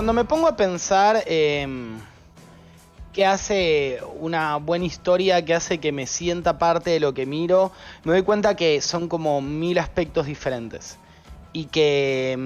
Cuando me pongo a pensar qué hace una buena historia, qué hace que me sienta parte de lo que miro, me doy cuenta que son como 1000 aspectos diferentes. Y que,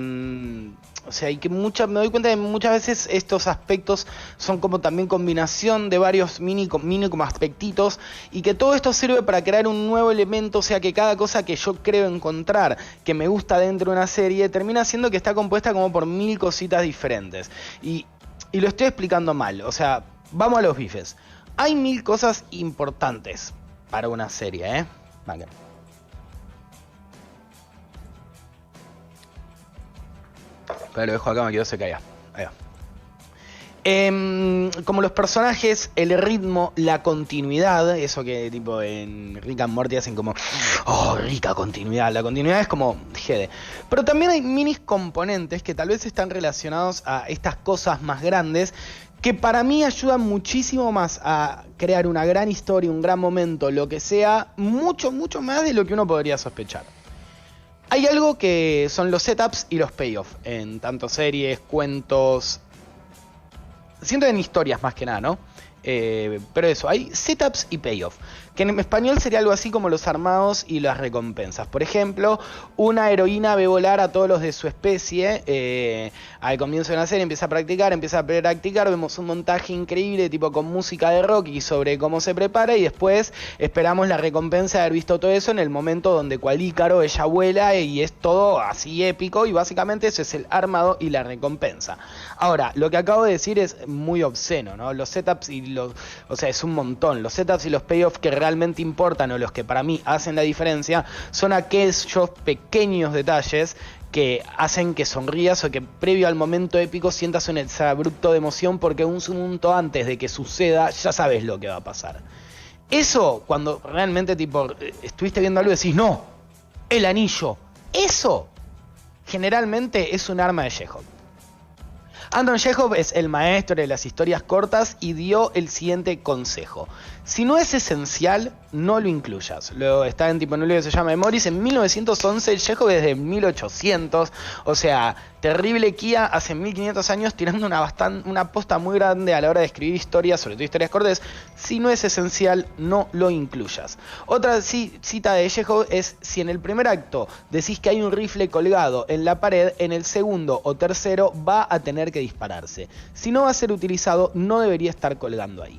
o sea, me doy cuenta que muchas veces estos aspectos son como también combinación de varios mini como aspectitos, y que todo esto sirve para crear un nuevo elemento. O sea, que cada cosa que yo creo encontrar que me gusta dentro de una serie termina siendo que está compuesta como por 1000 cositas diferentes. Y lo estoy explicando mal. O sea, vamos a los bifes. Hay 1000 cosas importantes para una serie, ¿eh? Vale. Pero lo dejo acá, me quedo se caiga. Ahí va. Como los personajes, el ritmo, la continuidad, eso que tipo en Rick and Morty hacen como, oh, rica continuidad. La continuidad es como jede. Pero también hay minis componentes que tal vez están relacionados a estas cosas más grandes, que para mí ayudan muchísimo más a crear una gran historia, un gran momento, lo que sea, mucho, mucho más de lo que uno podría sospechar. Hay algo que son los setups y los payoffs en tanto series, cuentos. Siento en historias más que nada, ¿no? Pero eso, hay setups y payoffs, que en español sería algo así como los armados y las recompensas. Por ejemplo, una heroína ve volar a todos los de su especie. Al comienzo de una serie empieza a practicar, vemos un montaje increíble tipo con música de rock y sobre cómo se prepara, y después esperamos la recompensa de haber visto todo eso en el momento donde cual Ícaro ella vuela, y es todo así épico, y básicamente eso es el armado y la recompensa. Ahora, lo que acabo de decir es muy obsceno, ¿no? Los setups y o sea, es un montón. Los setups y los payoffs que realmente importan, o los que para mí hacen la diferencia, son aquellos pequeños detalles que hacen que sonrías, o que previo al momento épico sientas un exabrupto de emoción, porque un segundo antes de que suceda ya sabes lo que va a pasar. Eso, cuando realmente tipo estuviste viendo algo y decís, no, el anillo, eso generalmente es un arma de Chekhov. Anton Chekhov es el maestro de las historias cortas y dio el siguiente consejo: si no es esencial, no lo incluyas. Luego está en tipo en un libro que se llama Memories en 1911, Chekhov desde 1800, o sea, terrible Kia hace 1500 años tirando una posta muy grande a la hora de escribir historias, sobre todo historias cortas. Si no es esencial, no lo incluyas. Otra cita de Chekhov es: si en el primer acto decís que hay un rifle colgado en la pared, en el segundo o tercero va a tener que dispararse. Si no va a ser utilizado, no debería estar colgando ahí.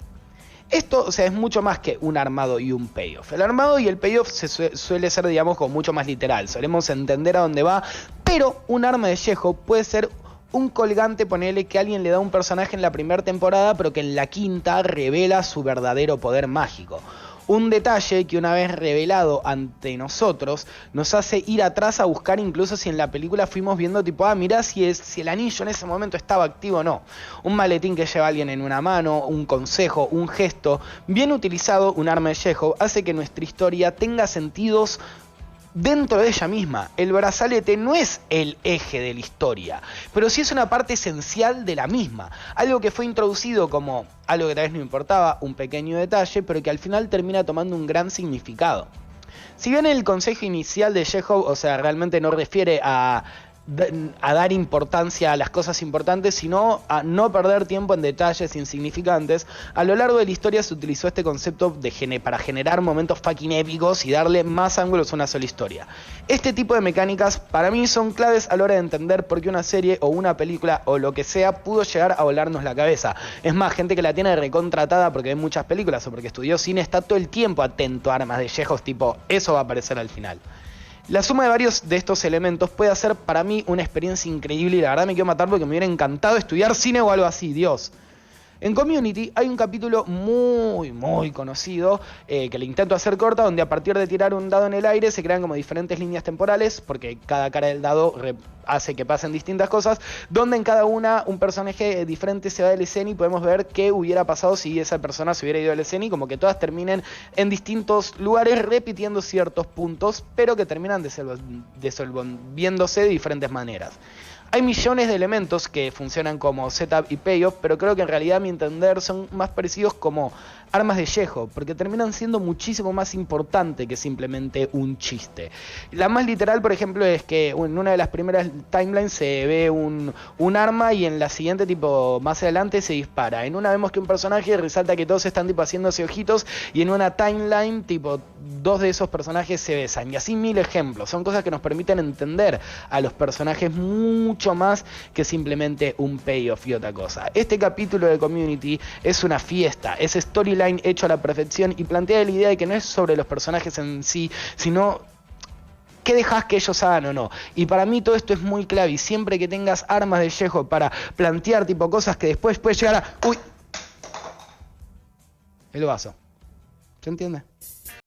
Esto, o sea, es mucho más que un armado y un payoff. El armado y el payoff suele ser, digamos, como mucho más literal. Solemos entender a dónde va, pero un arma de Chekhov puede ser un colgante, ponele, que alguien le da a un personaje en la primera temporada, pero que en la quinta revela su verdadero poder mágico. Un detalle que, una vez revelado ante nosotros, nos hace ir atrás a buscar, incluso si en la película fuimos viendo tipo, mirá si el anillo en ese momento estaba activo o no. Un maletín que lleva alguien en una mano, un consejo, un gesto, bien utilizado, un arma de Chekhov, hace que nuestra historia tenga sentidos dentro de ella misma. El brazalete no es el eje de la historia, pero sí es una parte esencial de la misma. Algo que fue introducido como algo que tal vez no importaba, un pequeño detalle, pero que al final termina tomando un gran significado. Si bien el consejo inicial de Chekhov, o sea, realmente no refiere a dar importancia a las cosas importantes, sino a no perder tiempo en detalles insignificantes, a lo largo de la historia se utilizó este concepto para generar momentos fucking épicos y darle más ángulos a una sola historia. Este tipo de mecánicas para mí son claves a la hora de entender por qué una serie o una película o lo que sea pudo llegar a volarnos la cabeza. Es más, gente que la tiene recontratada porque ve muchas películas o porque estudió cine está todo el tiempo atento a armas de Chekhov, tipo, eso va a aparecer al final. La suma de varios de estos elementos puede hacer para mí una experiencia increíble, y la verdad me quiero matar porque me hubiera encantado estudiar cine o algo así, Dios. En Community hay un capítulo muy, muy conocido, que le intento hacer corta, donde a partir de tirar un dado en el aire se crean como diferentes líneas temporales, porque cada cara del dado hace que pasen distintas cosas, donde en cada una un personaje diferente se va de la escena, y podemos ver qué hubiera pasado si esa persona se hubiera ido de la escena, y como que todas terminen en distintos lugares repitiendo ciertos puntos, pero que terminan desenvolviéndose de diferentes maneras. Hay millones de elementos que funcionan como setup y payoff, pero creo que en realidad, a mi entender, son más parecidos como armas de Yeho, porque terminan siendo muchísimo más importante que simplemente un chiste. La más literal, por ejemplo, es que en una de las primeras timelines se ve un arma y en la siguiente, tipo, más adelante se dispara. En una vemos que un personaje resalta que todos están tipo haciéndose ojitos y en una timeline, tipo, dos de esos personajes se besan. Y así mil ejemplos. Son cosas que nos permiten entender a los personajes mucho más que simplemente un payoff y otra cosa. Este capítulo de Community es una fiesta, es storyline hecho a la perfección y plantea la idea de que no es sobre los personajes en sí, sino qué dejas que ellos hagan o no. Y para mí todo esto es muy clave, y siempre que tengas armas de Yeho para plantear tipo cosas que después puedes llegar a... ¡Uy! El vaso. ¿Se entiende?